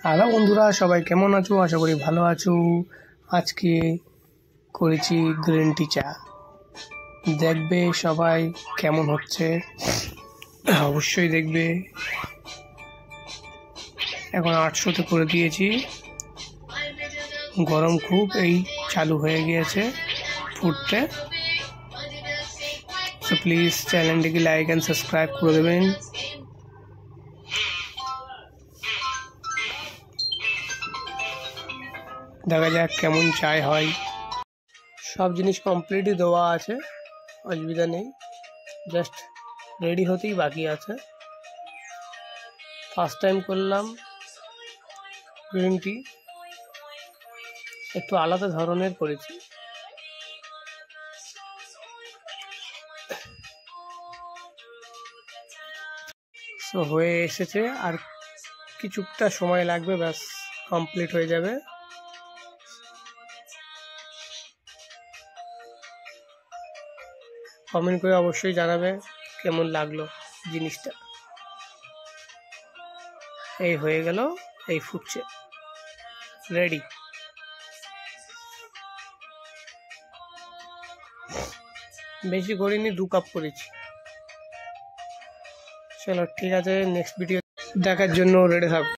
Hello বন্ধুরা, সবাই কেমন আছো? আশা করি ভালো আছো। আজকে করেছি গ্রিন টি চা, দেখবে সবাই কেমন হচ্ছে, অবশ্যই দেখবে। এখন 800-তে করে দিয়েছি, গরম খুব, এই চালু হয়ে গিয়েছে ফুটতে। সো প্লিজ চ্যানেলটিকে লাইক অ্যান্ড সাবস্ক্রাইব করে দেবেন। দেখা যাক কেমন চায় হয়। সব জিনিস কমপ্লিটই দেওয়া আছে, অসুবিধা নেই, জাস্ট রেডি হতেই বাকি আছে। ফার্স্ট টাইম করলাম গ্রিন টি, একটু আলাদা ধরনের করেছি। সো হয়ে এসেছে, আর কিছুটা সময় লাগবে, ব্যাস কমপ্লিট হয়ে যাবে। কমেন্ট করে অবশ্যই জানাবে কেমন লাগলো জিনিসটা। এই হয়ে গেল, এই ফুটছে, রেডি। বেশি করিনি, 2 কাপ করেছি। চলো ঠিক আছে, নেক্সট ভিডিও দেখার জন্য রেডি থাকো।